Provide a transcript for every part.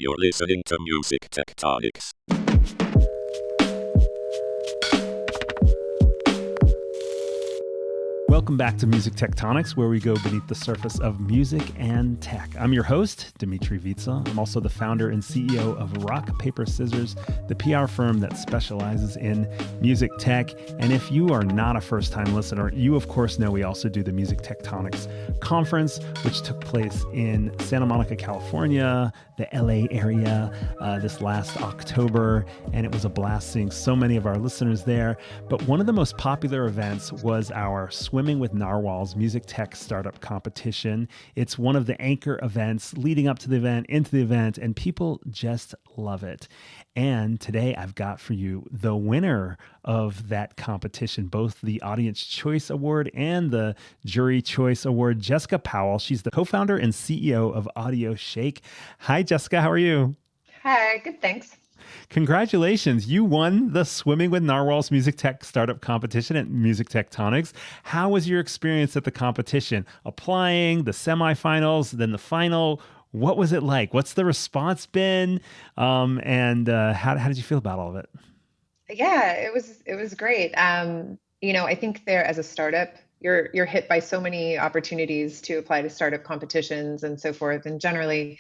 You're listening to Music Tectonics. Welcome back to Music Tectonics, where we go beneath the surface of music and tech. I'm your host, Dimitri Vitsa. I'm also the founder and CEO of Rock, Paper, Scissors, the PR firm that specializes in music tech. And if you are not a first-time listener, you of course know we also do the Music Tectonics Conference, which took place in Santa Monica, California, the LA area this last October. And it was a blast seeing so many of our listeners there. But one of the most popular events was our Swimming with Narwhals Music Tech Startup Competition. It's one of the anchor events leading up to the event, into the event, and people just love it. And today I've got for you the winner of that competition, both the Audience Choice Award and the Jury Choice Award, Jessica Powell. She's the co-founder and CEO of AudioShake. Hi, Jessica. How are you? Hi, good, thanks. Congratulations. You won the Swimming with Narwhals Music Tech Startup Competition at Music Tectonics. How was your experience at the competition? Applying, the semifinals, then the final. What was it like? What's the response been? And how did you feel about all of it? Yeah, it was great. I think there as a startup, you're hit by so many opportunities to apply to startup competitions and so forth. And generally,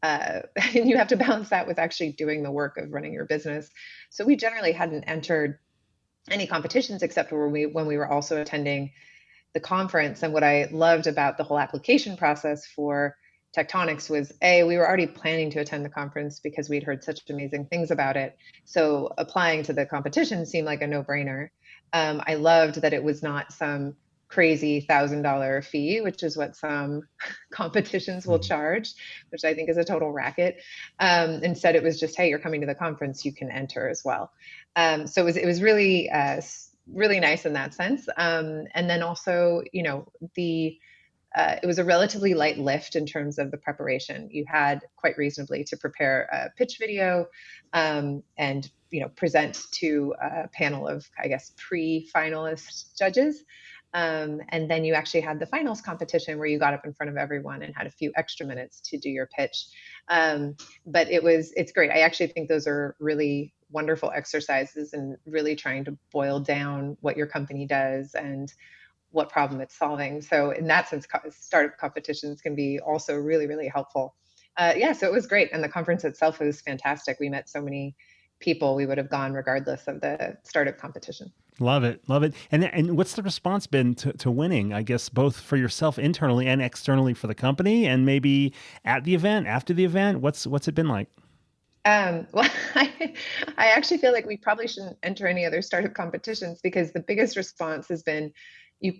and you have to balance that with actually doing the work of running your business. So we generally hadn't entered any competitions except for when we were also attending the conference. And what I loved about the whole application process for Tectonics was we were already planning to attend the conference because we'd heard such amazing things about it. So applying to the competition seemed like a no-brainer. I loved that it was not some crazy $1,000 fee, which is what some competitions will charge, which I think is a total racket. Instead, it was just, hey, you're coming to the conference, you can enter as well. So it was really really nice in that sense. And then also, it was a relatively light lift in terms of the preparation. You had quite reasonably to prepare a pitch video and present to a panel of, I guess, pre-finalist judges. And then you actually had the finals competition where you got up in front of everyone and had a few extra minutes to do your pitch. But it's great. I actually think those are really wonderful exercises and really trying to boil down what your company does and what problem it's solving. So in that sense, startup competitions can be also really, really helpful. So it was great. And the conference itself was fantastic. We met so many people. We would have gone regardless of the startup competition. Love it. Love it. And what's the response been to winning, I guess, both for yourself internally and externally for the company, and maybe at the event, after the event? What's it been like? Well, I actually feel like we probably shouldn't enter any other startup competitions because the biggest response has been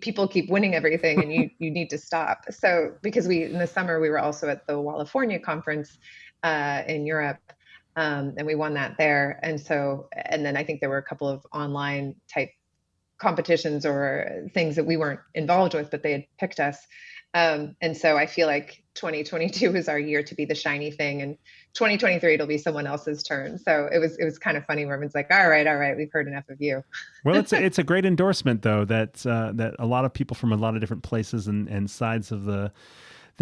people keep winning everything and you need to stop. So because in the summer, we were also at the California conference in Europe. And we won that there. And then I think there were a couple of online type competitions or things that we weren't involved with, but they had picked us. And so I feel like 2022 is our year to be the shiny thing, and 2023 it'll be someone else's turn. So it was kind of funny where everyone's like, all right, we've heard enough of you. Well, it's a great endorsement though, that a lot of people from a lot of different places and sides of the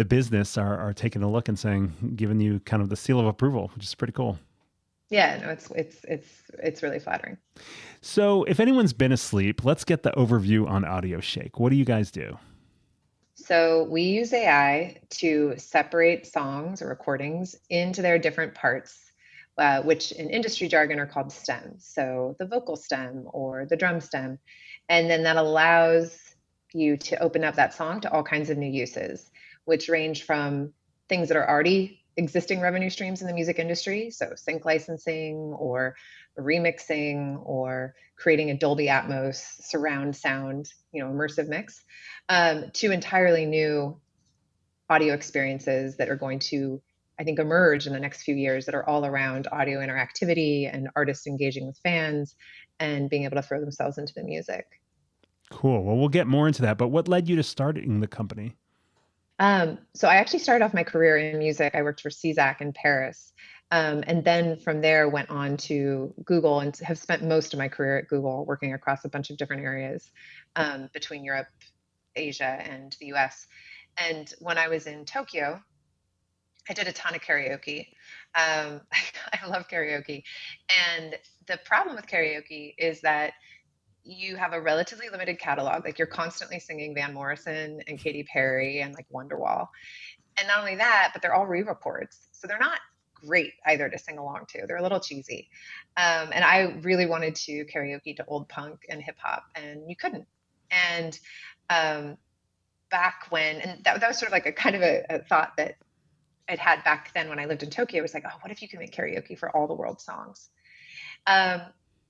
business are taking a look and saying, giving you kind of the seal of approval, which is pretty cool. Yeah, no, it's really flattering. So if anyone's been asleep, let's get the overview on AudioShake. What do you guys do? So we use AI to separate songs or recordings into their different parts, which in industry jargon are called stems. So the vocal stem or the drum stem. And then that allows you to open up that song to all kinds of new uses, which range from things that are already existing revenue streams in the music industry, so sync licensing or remixing or creating a Dolby Atmos surround sound, immersive mix, to entirely new audio experiences that are going to, I think, emerge in the next few years that are all around audio interactivity and artists engaging with fans and being able to throw themselves into the music. Cool. Well, we'll get more into that, but what led you to starting the company? So I actually started off my career in music. I worked for CZAC in Paris. And then from there went on to Google and have spent most of my career at Google working across a bunch of different areas between Europe, Asia, and the US. And when I was in Tokyo, I did a ton of karaoke. I love karaoke. And the problem with karaoke is that you have a relatively limited catalog. Like you're constantly singing Van Morrison and Katy Perry and like Wonderwall. And not only that, but they're all re-records. So they're not great either to sing along to. They're a little cheesy. And I really wanted to karaoke to old punk and hip hop, and you couldn't. And back when, and that was sort of like a kind of a thought that I'd had back then when I lived in Tokyo. It was like, oh, what if you could make karaoke for all the world's songs? Um,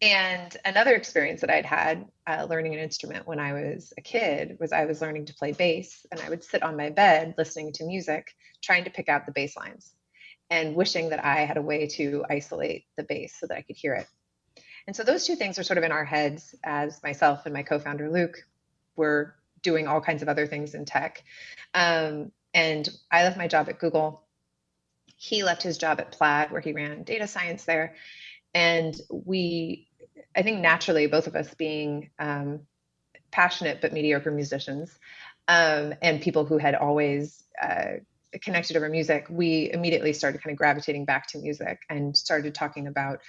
and another experience that I'd had learning an instrument when I was a kid was I was learning to play bass, and I would sit on my bed listening to music, trying to pick out the bass lines and wishing that I had a way to isolate the bass so that I could hear it. And so those two things are sort of in our heads as myself and my co-founder Luke were doing all kinds of other things in tech. And I left my job at Google. He left his job at Plaid, where he ran data science there. And I think naturally, both of us being passionate but mediocre musicians, and people who had always connected over music, we immediately started kind of gravitating back to music and started talking about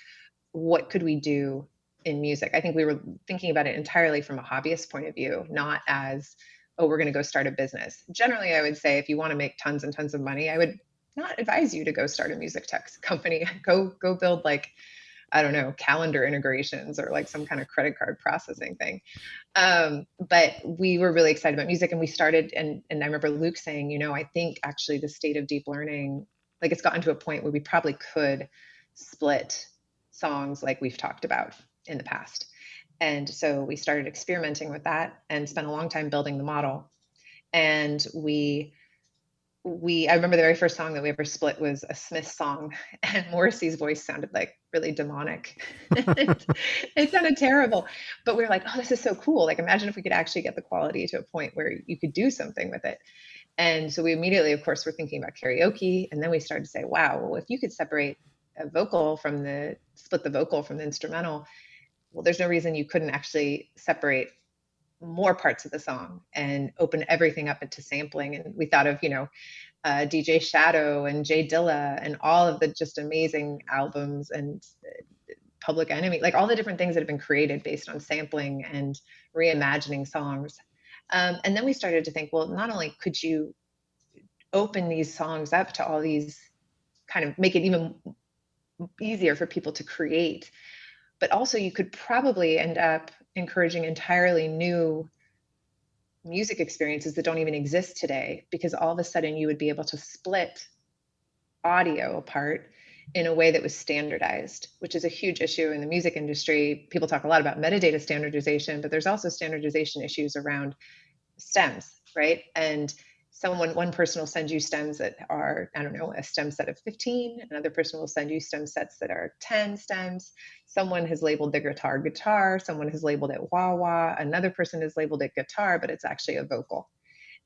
what could we do in music. I think we were thinking about it entirely from a hobbyist point of view, not as, oh, we're going to go start a business. Generally, I would say if you want to make tons and tons of money, I would not advise you to go start a music tech company. Go build like, I don't know, calendar integrations or like some kind of credit card processing thing. But we were really excited about music, and we started, and I remember Luke saying, I think actually the state of deep learning, like it's gotten to a point where we probably could split songs like we've talked about in the past. And so we started experimenting with that and spent a long time building the model. And I remember the very first song that we ever split was a Smith song, and Morrissey's voice sounded like really demonic. It sounded terrible, but we were like, oh, this is so cool. Like, imagine if we could actually get the quality to a point where you could do something with it. And so we immediately, of course, were thinking about karaoke. And then we started to say, wow, well, if you could split the vocal from the instrumental, well, there's no reason you couldn't actually separate more parts of the song and open everything up into sampling. And we thought of, DJ Shadow and Jay Dilla and all of the just amazing albums and Public Enemy, like all the different things that have been created based on sampling and reimagining songs. And then we started to think, well, not only could you open these songs up to all these, kind of make it even easier for people to create, but also you could probably end up encouraging entirely new music experiences that don't even exist today, because all of a sudden you would be able to split audio apart in a way that was standardized, which is a huge issue in the music industry. People talk a lot about metadata standardization, but there's also standardization issues around stems, right? And one person will send you stems that are, I don't know, a stem set of 15. Another person will send you stem sets that are 10 stems. Someone has labeled the guitar. Someone has labeled it wah-wah. Another person has labeled it guitar, but it's actually a vocal.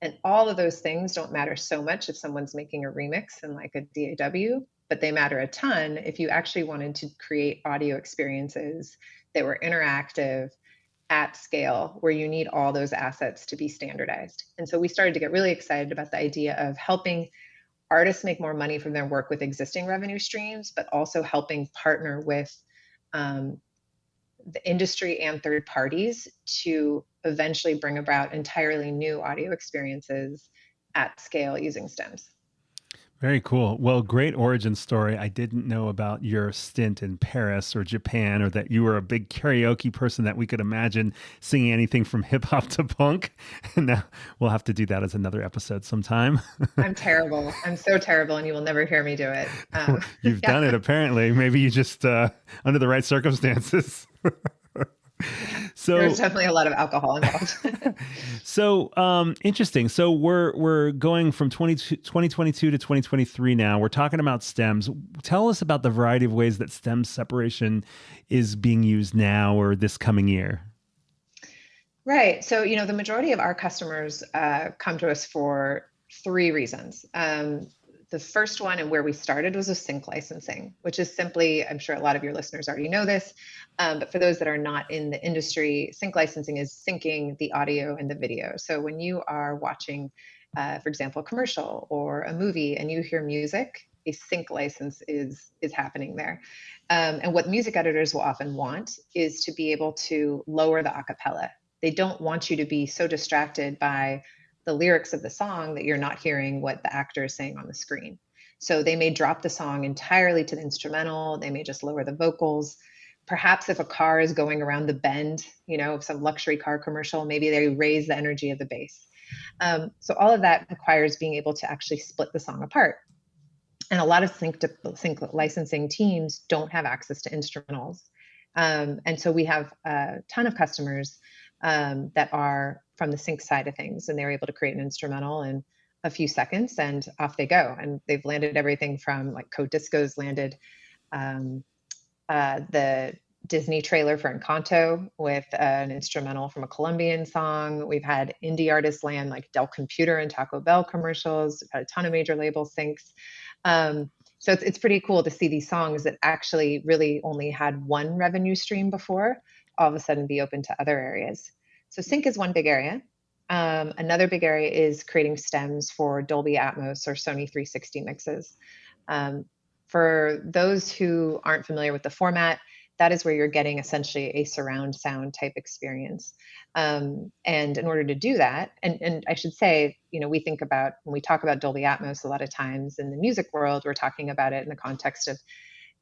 And all of those things don't matter so much if someone's making a remix in like a DAW, but they matter a ton if you actually wanted to create audio experiences that were interactive at scale, where you need all those assets to be standardized. And so we started to get really excited about the idea of helping artists make more money from their work with existing revenue streams, but also helping partner with the industry and third parties to eventually bring about entirely new audio experiences at scale using stems. Very cool. Well, great origin story. I didn't know about your stint in Paris or Japan, or that you were a big karaoke person that we could imagine singing anything from hip hop to punk. And now we'll have to do that as another episode sometime. I'm terrible. I'm so terrible, and you will never hear me do it. You've done it, apparently. Maybe you just, under the right circumstances. So there's definitely a lot of alcohol involved. So interesting. So we're going from 2022 to 2023 now. We're talking about stems. Tell us about the variety of ways that stem separation is being used now or this coming year. Right. So, the majority of our customers come to us for three reasons. The first one, and where we started, was with sync licensing, which is simply, I'm sure a lot of your listeners already know this, but for those that are not in the industry, sync licensing is syncing the audio and the video. So when you are watching, for example, a commercial or a movie and you hear music, a sync license is happening there. And what music editors will often want is to be able to lower the acapella. They don't want you to be so distracted by the lyrics of the song that you're not hearing what the actor is saying on the screen. So they may drop the song entirely to the instrumental. They may just lower the vocals. Perhaps if a car is going around the bend, of some luxury car commercial, maybe they raise the energy of the bass. So all of that requires being able to actually split the song apart. And a lot of sync licensing teams don't have access to instrumentals. And so we have a ton of customers that are from the sync side of things, and they're able to create an instrumental in a few seconds and off they go. And they've landed everything from like Code Disco's landed the Disney trailer for Encanto with an instrumental from a Colombian song. We've had indie artists land like Dell Computer and Taco Bell commercials. We've had a ton of major label syncs. So it's pretty cool to see these songs that actually really only had one revenue stream before all of a sudden be open to other areas. So sync is one big area. Another big area is creating stems for Dolby Atmos or Sony 360 mixes. For those who aren't familiar with the format, that is where you're getting essentially a surround sound type experience. And in order to do that, and I should say, we think about, when we talk about Dolby Atmos, a lot of times in the music world, we're talking about it in the context of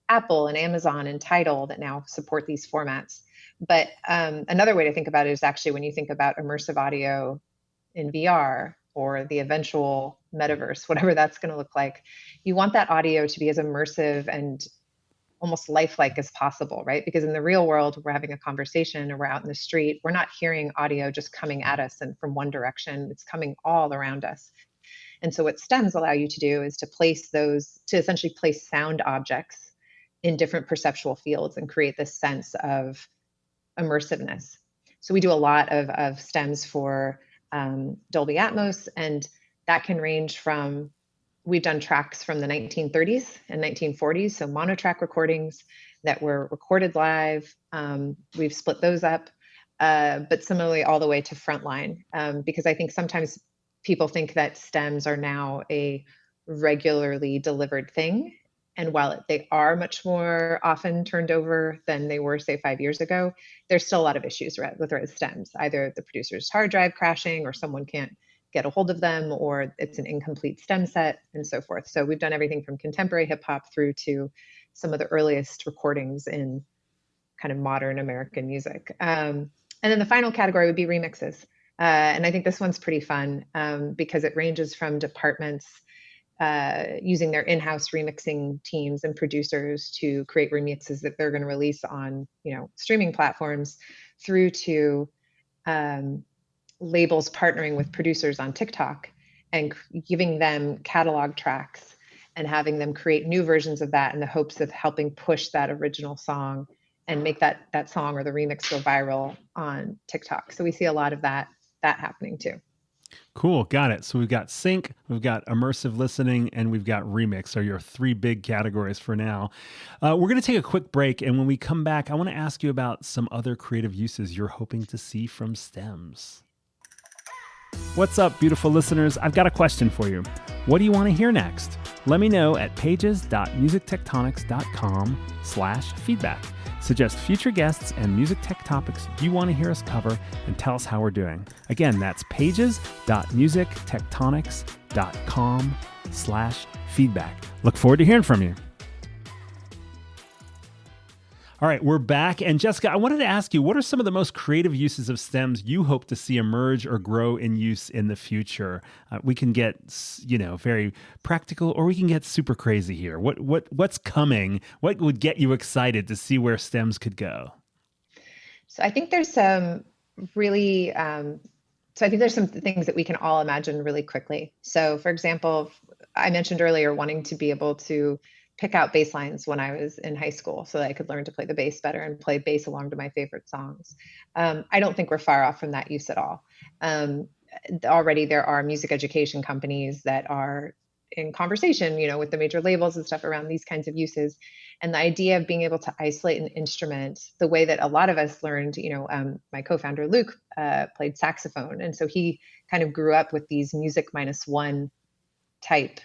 Apple and Amazon and Tidal that now support these formats. But another way to think about it is actually when you think about immersive audio in VR or the eventual metaverse, whatever that's going to look like, you want that audio to be as immersive and almost lifelike as possible, right? Because in the real world, we're having a conversation or we're out in the street, we're not hearing audio just coming at us and from one direction, it's coming all around us. And so what stems allow you to do is to essentially place sound objects in different perceptual fields and create this sense of immersiveness. So we do a lot of stems for Dolby Atmos, and that can range from, we've done tracks from the 1930s and 1940s, so monotrack recordings that were recorded live. We've split those up, but similarly all the way to frontline, because I think sometimes people think that stems are now a regularly delivered thing. And while they are much more often turned over than they were, say, 5 years ago, there's still a lot of issues with stems. Either the producer's hard drive crashing, or someone can't get a hold of them, or it's an incomplete stem set, and so forth. So we've done everything from contemporary hip hop through to some of the earliest recordings in kind of modern American music. And then the final category would be remixes. And I think this one's pretty fun because it ranges from departments using their in-house remixing teams and producers to create remixes that they're going to release on, streaming platforms, through to labels partnering with producers on TikTok and giving them catalog tracks and having them create new versions of that in the hopes of helping push that original song and make that song or the remix go viral on TikTok. So we see a lot of that happening too. Cool. Got it. So we've got sync, we've got immersive listening, and we've got remix are your three big categories for now. We're going to take a quick break. And when we come back, I want to ask you about some other creative uses you're hoping to see from stems. What's up, beautiful listeners? I've got a question for you. What do you want to hear next? Let me know at pages.musictectonics.com/feedback. Suggest future guests and music tech topics you want to hear us cover and tell us how we're doing. Again, that's pages.musictectonics.com/feedback. Look forward to hearing from you. All right, we're back. And Jessica, I wanted to ask you, what are some of the most creative uses of stems you hope to see emerge or grow in use in the future? We can get, very practical, or we can get super crazy here. What's coming? What would get you excited to see where stems could go? So I think there's some really, there's some things that we can all imagine really quickly. So for example, I mentioned earlier wanting to be able to pick out bass lines when I was in high school so that I could learn to play the bass better and play bass along to my favorite songs. I don't think we're far off from that use at all. Already there are music education companies that are in conversation, with the major labels and stuff around these kinds of uses. And the idea of being able to isolate an instrument the way that a lot of us learned, my co-founder Luke played saxophone. And so he kind of grew up with these music -1 type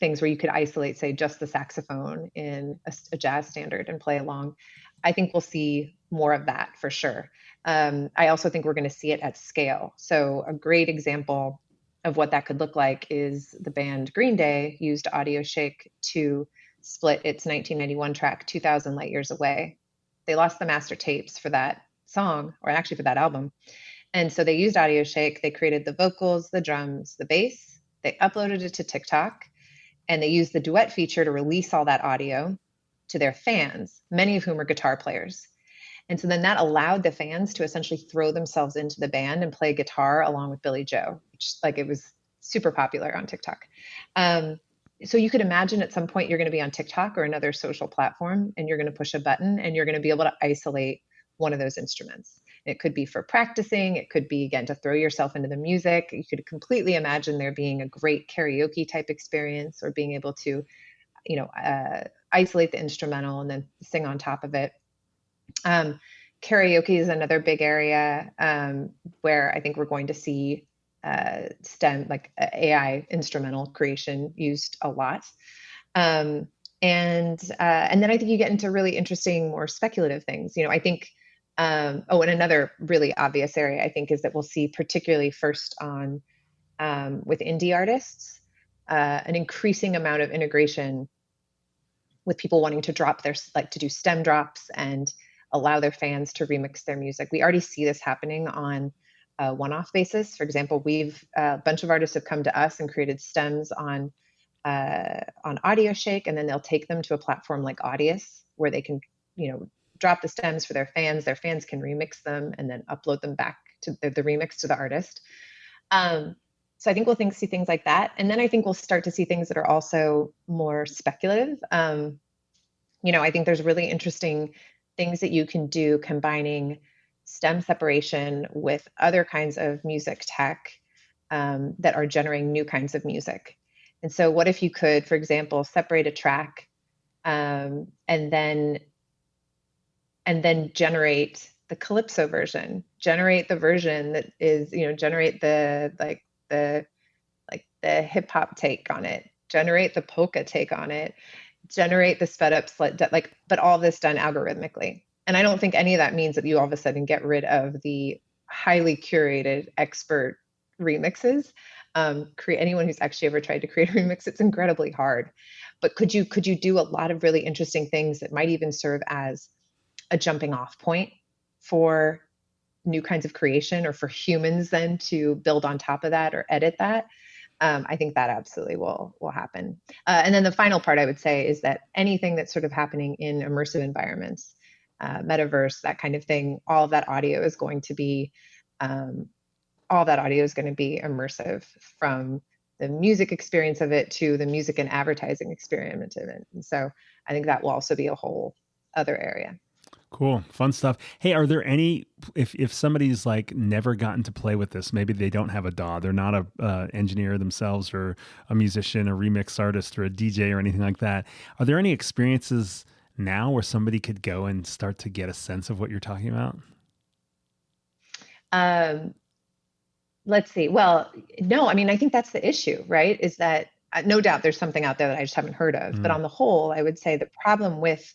things where you could isolate, say, just the saxophone in a jazz standard and play along. I think we'll see more of that for sure. I also think we're going to see it at scale. So a great example of what that could look like is the band Green Day used AudioShake to split its 1991 track 2000 Light Years Away. They lost the master tapes for that song, or actually for that album. And so they used AudioShake. They created the vocals, the drums, the bass. They uploaded it to TikTok, and they used the duet feature to release all that audio to their fans, many of whom are guitar players. And so then that allowed the fans to essentially throw themselves into the band and play guitar along with Billy Joe, which like it was super popular on TikTok. So you could imagine at some point you're going to be on TikTok or another social platform, and you're going to push a button and you're going to be able to isolate one of those instruments. It could be for practicing. It could be, again, to throw yourself into the music. You could completely imagine there being a great karaoke type experience, or being able to, isolate the instrumental and then sing on top of it. Karaoke is another big area where I think we're going to see STEM, like AI instrumental creation, used a lot. And then I think you get into really interesting, more speculative things. I think, and another really obvious area I think is that we'll see, particularly first on with indie artists, an increasing amount of integration with people wanting to to do STEM drops and allow their fans to remix their music. We already see this happening on a one-off basis. For example, a bunch of artists have come to us and created stems on AudioShake, and then they'll take them to a platform like Audius, where they can, drop the stems for their fans. Their fans can remix them and then upload them back to the remix to the artist. So I think we'll see things like that. And then I think we'll start to see things that are also more speculative. I think there's really interesting things that you can do combining stem separation with other kinds of music tech that are generating new kinds of music. And so what if you could, for example, separate a track and then generate the calypso version, generate the version that is, generate the hip hop take on it, generate the polka take on it, generate the sped up but all this done algorithmically. And I don't think any of that means that you all of a sudden get rid of the highly curated expert remixes. Anyone who's actually ever tried to create a remix, it's incredibly hard. But could you do a lot of really interesting things that might even serve as a jumping off point for new kinds of creation, or for humans then to build on top of that or edit that? I think that absolutely will happen. And then the final part I would say is that anything that's sort of happening in immersive environments, metaverse, that kind of thing, all of that audio is going to be immersive, from the music experience of it to the music and advertising experience of it. And so I think that will also be a whole other area. Cool. Fun stuff. Hey, are there any, if somebody's like never gotten to play with this, maybe they don't have a DAW, they're not a engineer themselves, or a musician, a remix artist, or a DJ, or anything like that, are there any experiences now where somebody could go and start to get a sense of what you're talking about? Let's see. Well, no, I mean, I think that's the issue, right? Is that no doubt there's something out there that I just haven't heard of. But on the whole, I would say the problem with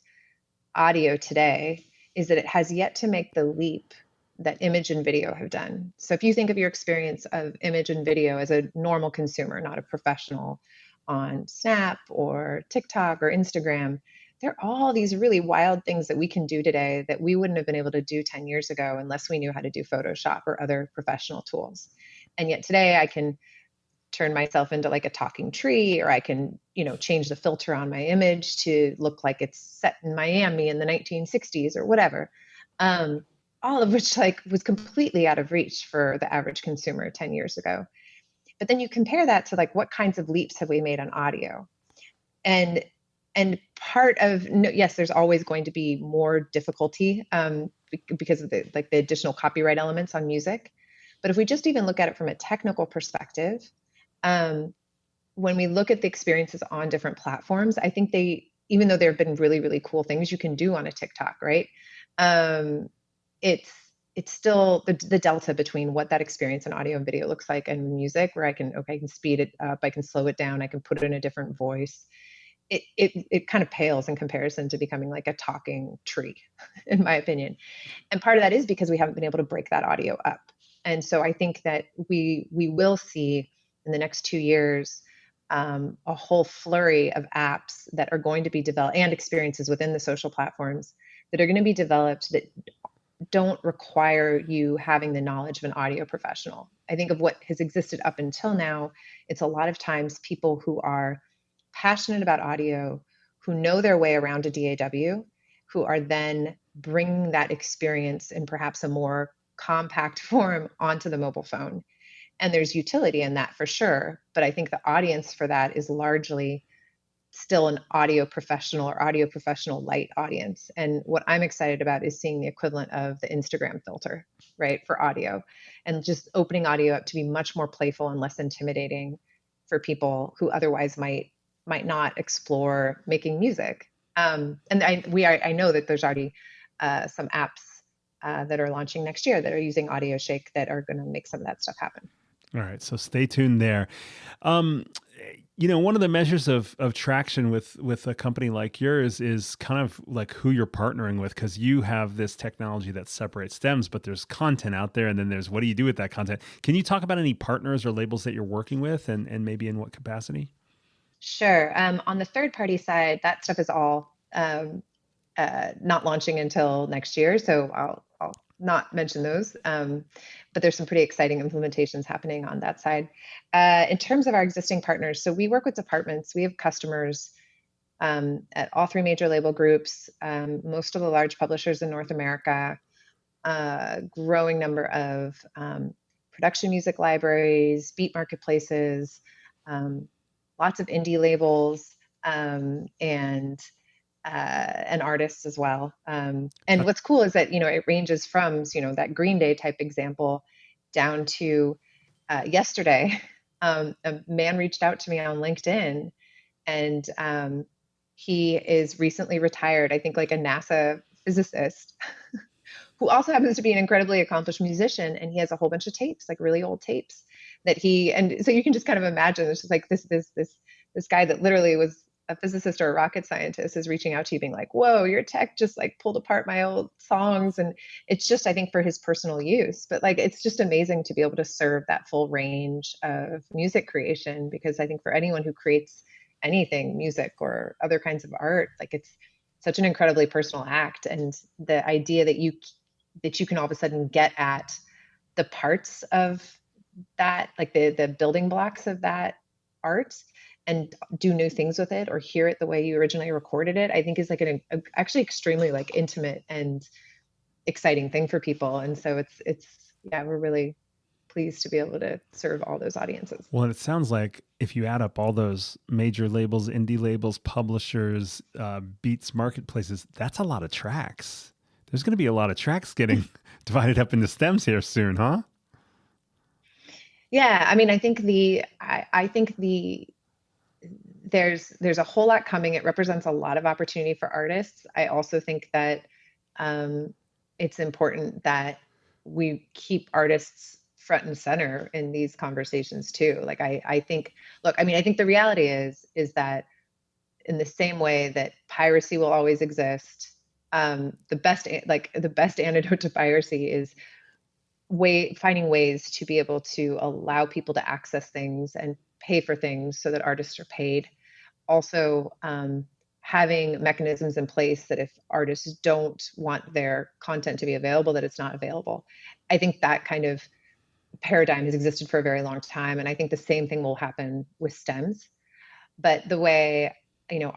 audio today is that it has yet to make the leap that image and video have done. So if you think of your experience of image and video as a normal consumer, not a professional, on Snap or TikTok or Instagram, there are all these really wild things that we can do today that we wouldn't have been able to do 10 years ago unless we knew how to do Photoshop or other professional tools. And yet today I can turn myself into like a talking tree, or I can, change the filter on my image to look like it's set in Miami in the 1960s or whatever. All of which was completely out of reach for the average consumer 10 years ago. But then you compare that to what kinds of leaps have we made on audio? And part of, yes, there's always going to be more difficulty because of the additional copyright elements on music. But if we just even look at it from a technical perspective, when we look at the experiences on different platforms, I think even though there have been really, really cool things you can do on a TikTok, right? it's still the delta between what that experience in audio and video looks like and music, where I can speed it up, I can slow it down, I can put it in a different voice. It kind of pales in comparison to becoming like a talking tree, in my opinion. And part of that is because we haven't been able to break that audio up. And so I think that we will see in the next 2 years a whole flurry of apps that are going to be developed, and experiences within the social platforms that are going to be developed that don't require you having the knowledge of an audio professional. I think of what has existed up until now, it's a lot of times people who are passionate about audio, who know their way around a DAW, who are then bringing that experience in perhaps a more compact form onto the mobile phone. And there's utility in that for sure. But I think the audience for that is largely still an audio professional or audio professional light audience. And what I'm excited about is seeing the equivalent of the Instagram filter, right, for audio, and just opening audio up to be much more playful and less intimidating for people who otherwise might not explore making music. And I know that there's already some apps that are launching next year that are using AudioShake that are going to make some of that stuff happen. All right, so stay tuned there. One of the measures of traction with a company like yours is kind of like who you're partnering with, because you have this technology that separates stems, but there's content out there, and then there's what do you do with that content? Can you talk about any partners or labels that you're working with, and maybe in what capacity? Sure. On the third party side, that stuff is all not launching until next year, so I'll not mention those. But there's some pretty exciting implementations happening on that side. In terms of our existing partners, so we work with departments. We have customers at all three major label groups, most of the large publishers in North America, growing number of production music libraries, beat marketplaces, lots of indie labels, and artists as well. And what's cool is that, it ranges from, that Green Day type example down to yesterday, a man reached out to me on LinkedIn, and he is recently retired, I think like a NASA physicist, who also happens to be an incredibly accomplished musician. And he has a whole bunch of tapes, like really old tapes and so you can just kind of imagine, it's just like this guy that literally was a physicist or a rocket scientist is reaching out to you being like, whoa, your tech just like pulled apart my old songs. And it's just, I think, for his personal use, but like, it's just amazing to be able to serve that full range of music creation, because I think for anyone who creates anything, music or other kinds of art, like it's such an incredibly personal act. And the idea that you can all of a sudden get at the parts of that, like the building blocks of that art, and do new things with it or hear it the way you originally recorded it, I think is like an actually extremely like intimate and exciting thing for people. And so we're really pleased to be able to serve all those audiences. Well, it sounds like if you add up all those major labels, indie labels, publishers, beats marketplaces, that's a lot of tracks. There's going to be a lot of tracks getting divided up into stems here soon, huh? Yeah, I mean, I think there's a whole lot coming. It represents a lot of opportunity for artists. I also think that it's important that we keep artists front and center in these conversations too. Like I think the reality is that in the same way that piracy will always exist, the best antidote to piracy is finding ways to be able to allow people to access things and pay for things so that artists are paid. Also, having mechanisms in place that if artists don't want their content to be available, that it's not available. I think that kind of paradigm has existed for a very long time. And I think the same thing will happen with stems. But the way,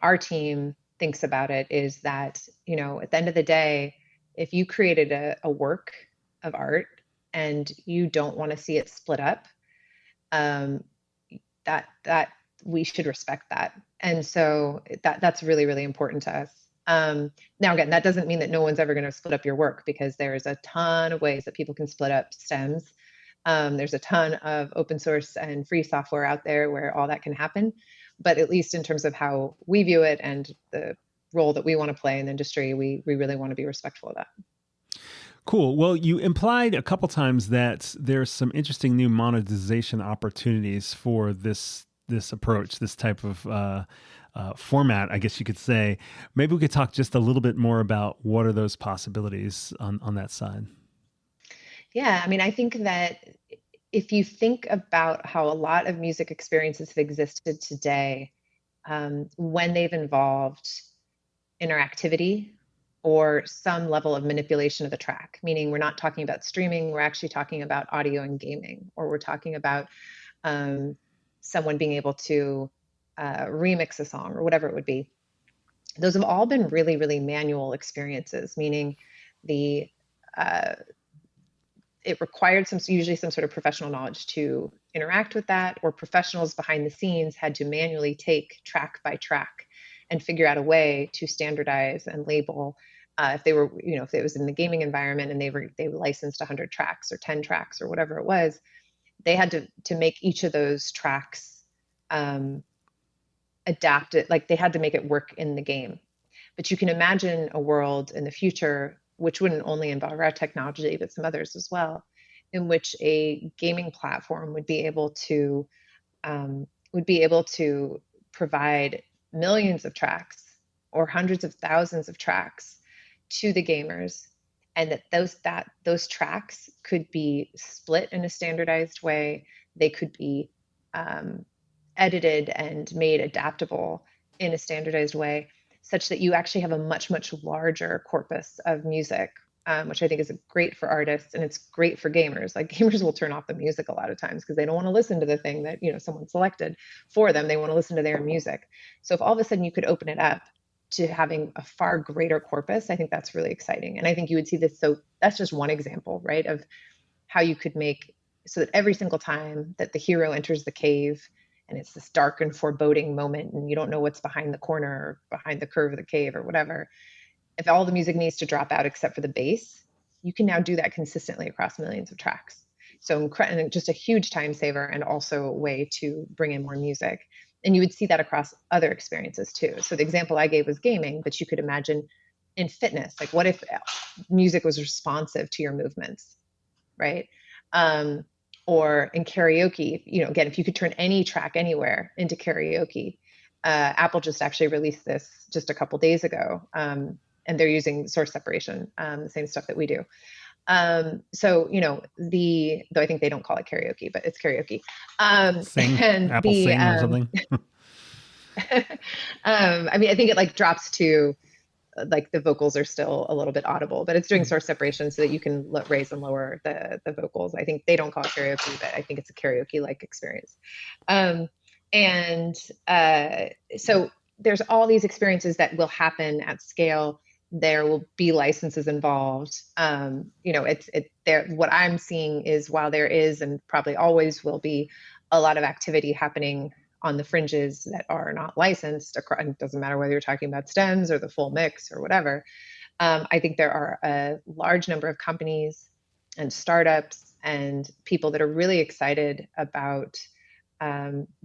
our team thinks about it is that, at the end of the day, if you created a work of art and you don't want to see it split up, that we should respect that. And so that's really, really important to us. Now, again, that doesn't mean that no one's ever going to split up your work, because there's a ton of ways that people can split up stems. There's a ton of open source and free software out there where all that can happen. But at least in terms of how we view it and the role that we want to play in the industry, we really want to be respectful of that. Cool. Well, you implied a couple times that there's some interesting new monetization opportunities for this approach, this type of format, I guess you could say. Maybe we could talk just a little bit more about what are those possibilities on that side. Yeah, I mean, I think that if you think about how a lot of music experiences have existed today, when they've involved interactivity or some level of manipulation of the track, meaning we're not talking about streaming, we're actually talking about audio and gaming, or we're talking about someone being able to remix a song or whatever it would be. Those have all been really, really manual experiences, meaning the it required usually some sort of professional knowledge to interact with that, or professionals behind the scenes had to manually take track by track and figure out a way to standardize and label. If they were, if it was in the gaming environment and they licensed 100 tracks or 10 tracks or whatever it was, they had to make each of those tracks adapt it, like they had to make it work in the game. But you can imagine a world in the future, which wouldn't only involve our technology, but some others as well, in which a gaming platform would be able to provide millions of tracks or hundreds of thousands of tracks to the gamers, and that those tracks could be split in a standardized way. They could be edited and made adaptable in a standardized way, such that you actually have a much, much larger corpus of music, which I think is great for artists, and it's great for gamers. Like, gamers will turn off the music a lot of times because they don't want to listen to the thing that someone selected for them. They want to listen to their music. So if all of a sudden you could open it up to having a far greater corpus, I think that's really exciting. And I think you would see this. So that's just one example, right, of how you could make so that every single time that the hero enters the cave, and it's this dark and foreboding moment, and you don't know what's behind the corner or behind the curve of the cave or whatever, if all the music needs to drop out except for the bass, you can now do that consistently across millions of tracks. So just a huge time saver, and also a way to bring in more music. And you would see that across other experiences too. So the example I gave was gaming, but you could imagine in fitness, like what if music was responsive to your movements, right? Or in karaoke, again, if you could turn any track anywhere into karaoke. Apple just actually released this just a couple days ago, and they're using source separation, the same stuff that we do. So, though I think they don't call it karaoke, but it's karaoke. Apple Sing or something. I mean, I think it drops to the vocals are still a little bit audible, but it's doing source separation so that you can raise and lower the vocals. I think they don't call it karaoke, but I think it's a karaoke-like experience. So there's all these experiences that will happen at scale. There will be licenses involved. What I'm seeing is, while there is and probably always will be a lot of activity happening on the fringes that are not licensed, it doesn't matter whether you're talking about stems or the full mix or whatever. I think there are a large number of companies and startups and people that are really excited about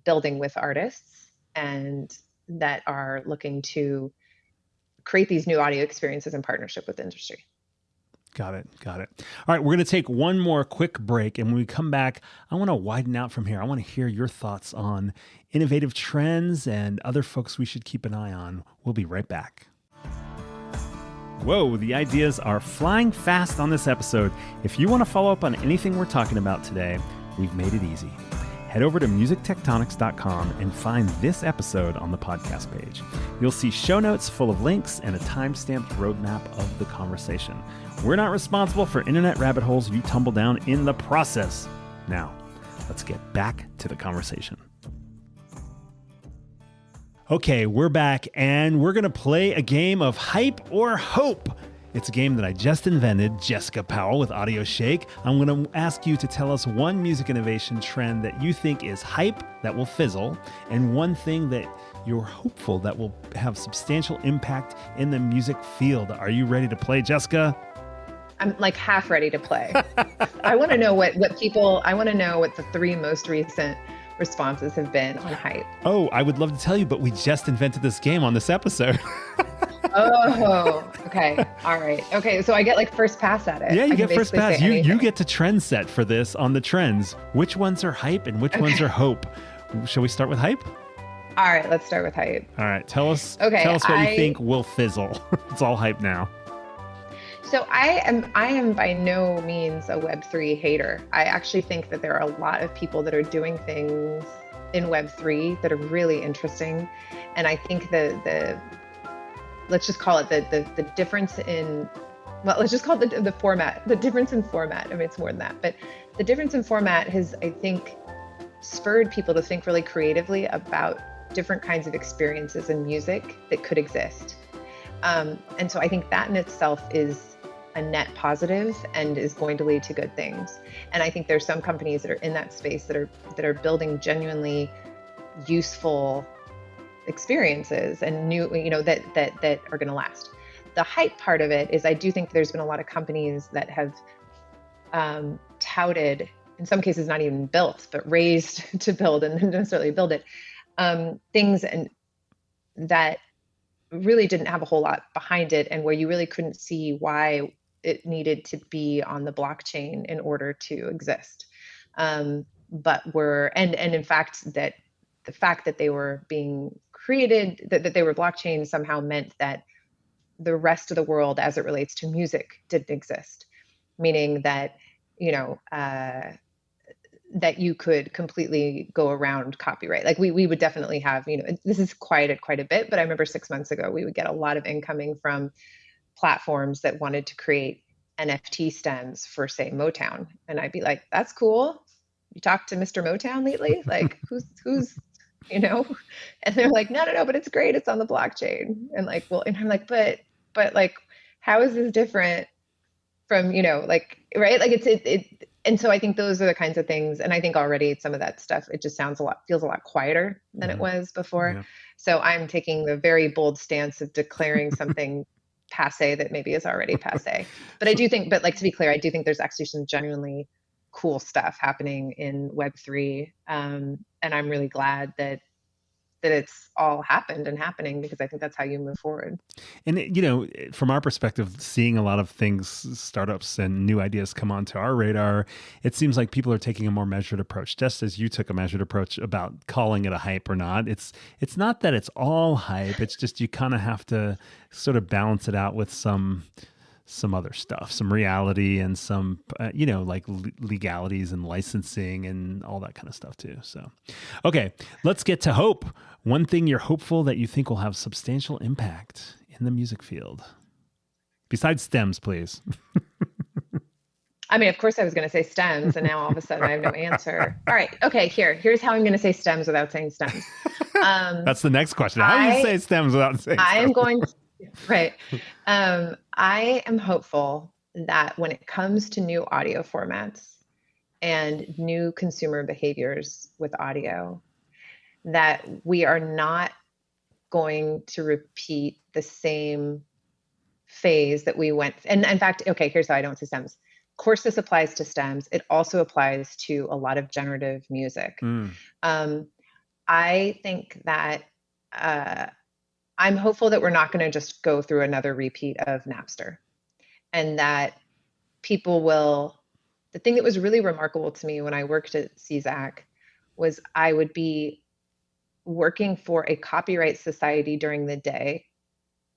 building with artists, and that are looking to create these new audio experiences in partnership with the industry. Got it. All right, we're going to take one more quick break, and when we come back, I want to widen out from here. I want to hear your thoughts on innovative trends and other folks we should keep an eye on. We'll be right back. Whoa, the ideas are flying fast on this episode. If you want to follow up on anything we're talking about today, we've made it easy. Head over to musictectonics.com and find this episode on the podcast page. You'll see show notes full of links and a time-stamped roadmap of the conversation. We're not responsible for internet rabbit holes you tumble down in the process. Now, let's get back to the conversation. Okay, we're back, and we're going to play a game of hype or hope. It's a game that I just invented, Jessica Powell with AudioShake. I'm going to ask you to tell us one music innovation trend that you think is hype that will fizzle, and one thing that you're hopeful that will have substantial impact in the music field. Are you ready to play, Jessica? I'm half ready to play. I want to know what the 3 most recent responses have been on hype. Oh, I would love to tell you, but we just invented this game on this episode. Oh, okay. All right. Okay. So I get like first pass at it. Yeah, you I can get first basically pass. say You anything. get to trend set for this on the trends. Which ones are hype and which ones are hope? Shall we start with hype? All right. Let's start with hype. All right, tell us Okay. what you think will fizzle. It's all hype now. So I am by no means a Web3 hater. I actually think that there are a lot of people that are doing things in Web3 that are really interesting. And I think the let's just call it the difference in, well, let's just call it the format, the difference in format. I mean, it's more than that, but the difference in format has, I think, spurred people to think really creatively about different kinds of experiences in music that could exist. And so I think that in itself is a net positive and is going to lead to good things. And I think there's some companies that are in that space that are building genuinely useful experiences and new, that are going to last. The hype part of it is I do think there's been a lot of companies that have touted, in some cases not even built, but raised to build and not necessarily build it, things and that really didn't have a whole lot behind it, and where you really couldn't see why it needed to be on the blockchain in order to exist. But were, and in fact, that the fact that they were being created, that they were blockchain somehow meant that the rest of the world as it relates to music didn't exist, meaning that, that you could completely go around copyright. Like we would definitely have, this is quieted quite a bit, but I remember 6 months ago, we would get a lot of incoming from platforms that wanted to create NFT stems for, say, Motown. And I'd be like, that's cool. You talked to Mr. Motown lately? Like who's, and they're like, no, but it's great. It's on the blockchain. And like, well, and I'm like, but like, how is this different from, right? Like it. And so I think those are the kinds of things. And I think already some of that stuff, it just feels a lot quieter than it was before. Yeah. So I'm taking the very bold stance of declaring something passe that maybe is already passe. But I do think, but like, to be clear, I do think there's actually some genuinely cool stuff happening in Web3. And I'm really glad that it's all happened and happening, because I think that's how you move forward. And, from our perspective, seeing a lot of things, startups and new ideas come onto our radar, it seems like people are taking a more measured approach, just as you took a measured approach about calling it a hype or not. It's not that it's all hype. It's just you kind of have to sort of balance it out with some other stuff, some reality and some, like legalities and licensing and all that kind of stuff too. So, okay, let's get to hope. One thing you're hopeful that you think will have substantial impact in the music field. Besides stems, please. I mean, of course I was going to say stems, and now all of a sudden I have no answer. All right. Okay. Here's how I'm going to say stems without saying stems. That's the next question. How do you say stems without saying stems? I am going to, right. I am hopeful that when it comes to new audio formats and new consumer behaviors with audio, that we are not going to repeat the same phase that we went. And in fact, okay, here's how I don't say stems. Of course, this applies to stems. It also applies to a lot of generative music. I think that I'm hopeful that we're not going to just go through another repeat of Napster, and that people will. The thing that was really remarkable to me when I worked at CZAC was I would be working for a copyright society during the day,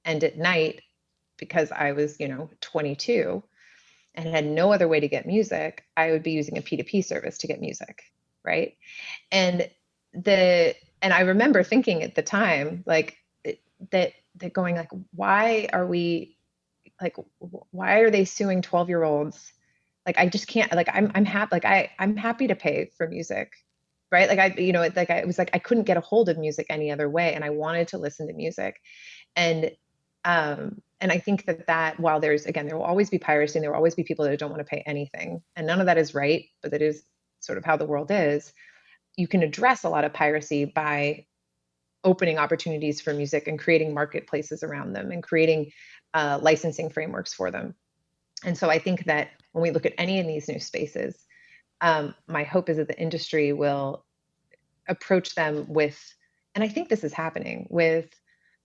and at night, because I was, 22 and had no other way to get music, I would be using a P2P service to get music, right? And I remember thinking at the time, like, that going like, why are they suing 12-year-olds? Like, I just can't, like, I'm happy, like I'm happy to pay for music, right? Like it was like I couldn't get a hold of music any other way, and I wanted to listen to music. And I think that while there will always be piracy, and there will always be people that don't want to pay anything, and none of that is right, but that is sort of how the world is. You can address a lot of piracy by opening opportunities for music and creating marketplaces around them and creating licensing frameworks for them. And so I think that when we look at any of these new spaces, my hope is that the industry will approach them with, and I think this is happening, with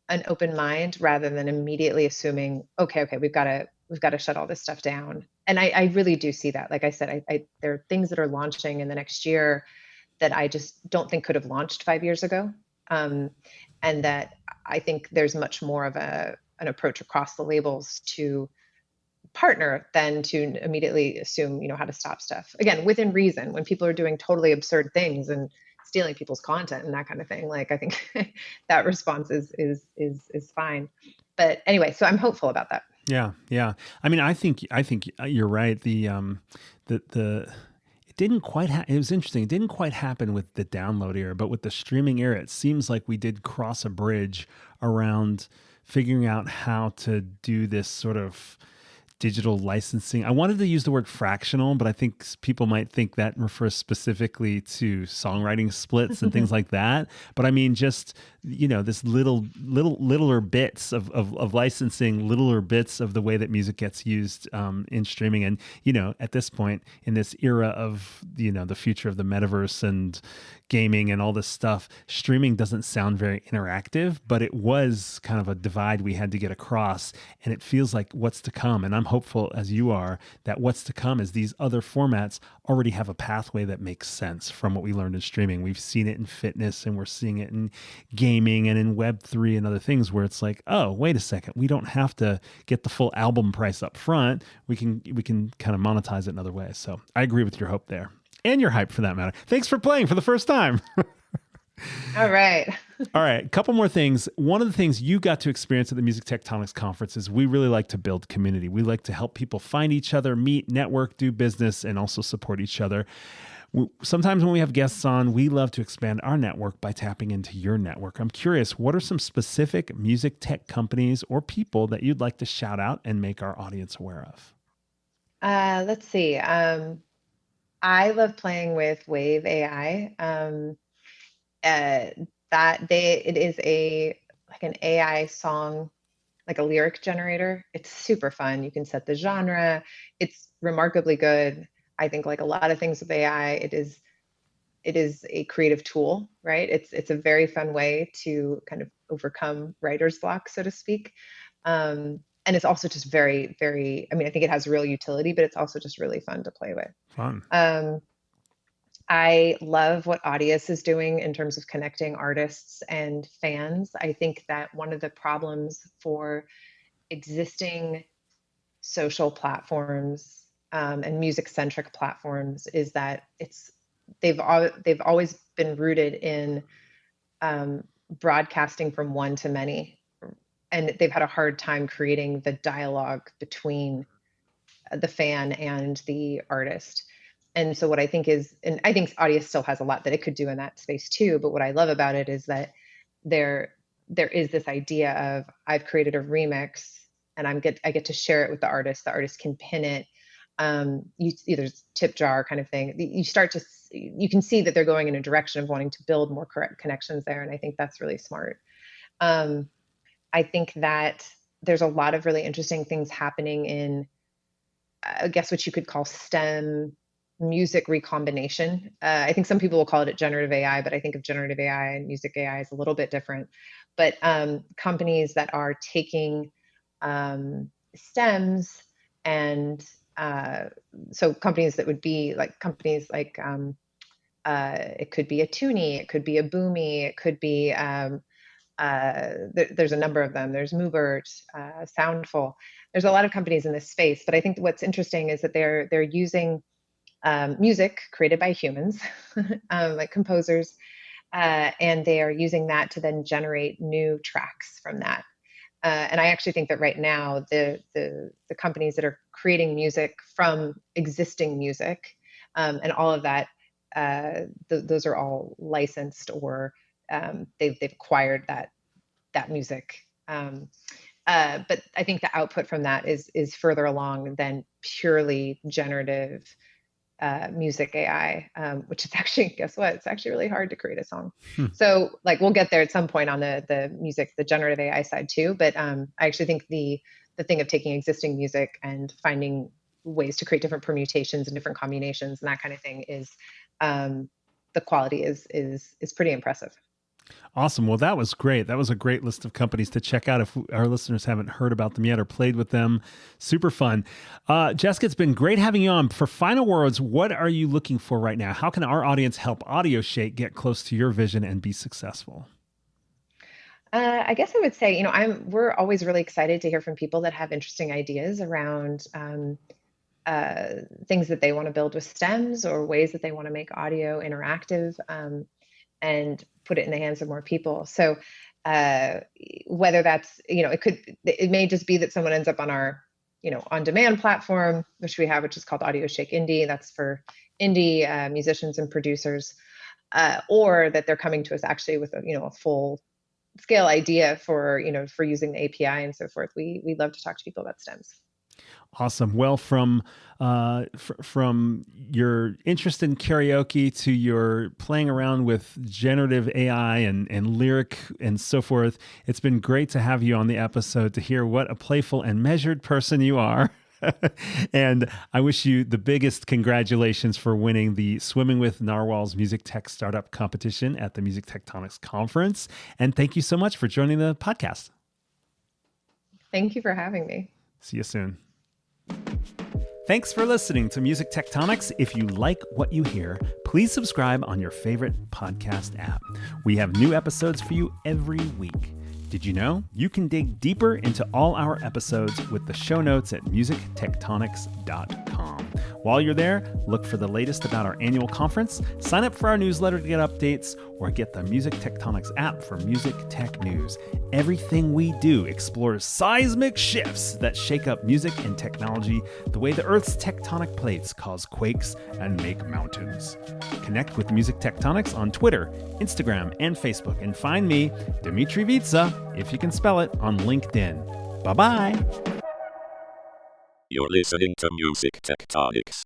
an open mind rather than immediately assuming, okay, we've got to shut all this stuff down. And I really do see that. Like I said, there are things that are launching in the next year that I just don't think could have launched 5 years ago. And that I think there's much more of an approach across the labels to partner than to immediately assume, how to stop stuff. Again, within reason, when people are doing totally absurd things and stealing people's content and that kind of thing, like I think that response is fine. But anyway, so I'm hopeful about that. Yeah. I mean, I think you're right. The it didn't quite it was interesting. It didn't quite happen with the download era, but with the streaming era, it seems like we did cross a bridge around figuring out how to do this sort of digital licensing. I wanted to use the word fractional, but I think people might think that refers specifically to songwriting splits and things like that. But I mean, just, this littler bits of licensing, littler bits of the way that music gets used in streaming. And, at this point in this era of, the future of the metaverse and gaming and all this stuff, streaming doesn't sound very interactive, but it was kind of a divide we had to get across. And it feels like what's to come. And I'm hopeful, as you are, that what's to come is these other formats already have a pathway that makes sense from what we learned in streaming. We've seen it in fitness, and we're seeing it in gaming and in Web3 and other things where it's like, oh, wait a second, we don't have to get the full album price up front. We can kind of monetize it in other ways. So I agree with your hope there. And your hype for that matter. Thanks for playing for the first time. All right. All right. A couple more things. One of the things you got to experience at the Music Tectonics conference is we really like to build community. We like to help people find each other, meet, network, do business, and also support each other. Sometimes when we have guests on, we love to expand our network by tapping into your network. I'm curious, what are some specific music tech companies or people that you'd like to shout out and make our audience aware of? Let's see. I love playing with Wave AI. It is an AI song, like a lyric generator. It's super fun. You can set the genre. It's remarkably good. I think, like a lot of things with AI, it is a creative tool, right? It's a very fun way to kind of overcome writer's block, so to speak. And it's also just very, very, I think it has real utility, but it's also just really fun to play with. Fun. I love what Audius is doing in terms of connecting artists and fans. I think that one of the problems for existing social platforms and music-centric platforms is that they've always been rooted in broadcasting from one to many, and they've had a hard time creating the dialogue between the fan and the artist. And so what I think is, and I think Audius still has a lot that it could do in that space too, but what I love about it is that there is this idea of, I've created a remix and I get to share it with the artist can pin it. You either tip jar kind of thing. You can see that they're going in a direction of wanting to build more correct connections there. And I think that's really smart. I think that there's a lot of really interesting things happening in, I guess, what you could call STEM music recombination. I think some people will call it generative AI, but I think of generative AI and music AI is a little bit different. But companies that are taking stems and so companies that would be like companies like it could be a Toonie, it could be a Boomy, it could be there's a number of them. There's Moobert, Soundful. There's a lot of companies in this space, but I think what's interesting is that they're using music created by humans, like composers, and they are using that to then generate new tracks from that. And I actually think that right now, the companies that are creating music from existing music, and all of that, those are all licensed or they've acquired that music. But I think the output from that is further along than purely generative music AI, which is actually, guess what? It's actually really hard to create a song. So like we'll get there at some point on the generative AI side too. But I actually think the thing of taking existing music and finding ways to create different permutations and different combinations and that kind of thing is the quality is pretty impressive. Awesome. Well, that was great. That was a great list of companies to check out if our listeners haven't heard about them yet or played with them. Super fun. Jessica, it's been great having you on. For final words, what are you looking for right now? How can our audience help AudioShake get close to your vision and be successful? I guess I would say, we're always really excited to hear from people that have interesting ideas around things that they want to build with stems or ways that they want to make audio interactive. And put it in the hands of more people. So whether that's, it may just be that someone ends up on our, on-demand platform, which we have, which is called AudioShake Indie. That's for indie musicians and producers, or that they're coming to us actually with a full scale idea for using the API and so forth. We love to talk to people about stems. Awesome. Well, from your interest in karaoke to your playing around with generative AI and lyric and so forth, it's been great to have you on the episode to hear what a playful and measured person you are. And I wish you the biggest congratulations for winning the Swimming with Narwhals Music Tech Startup Competition at the Music Tectonics Conference. And thank you so much for joining the podcast. Thank you for having me. See you soon. Thanks for listening to Music Tectonics. If you like what you hear, please subscribe on your favorite podcast app. We have new episodes for you every week. Did you know you can dig deeper into all our episodes with the show notes at musictectonics.com? While you're there, look for the latest about our annual conference, sign up for our newsletter to get updates, or get the Music Tectonics app for music tech news. Everything we do explores seismic shifts that shake up music and technology the way the Earth's tectonic plates cause quakes and make mountains. Connect with Music Tectonics on Twitter, Instagram, and Facebook, and find me, Dmitry Vitsa, if you can spell it, on LinkedIn. Bye-bye. You're listening to Music Tectonics.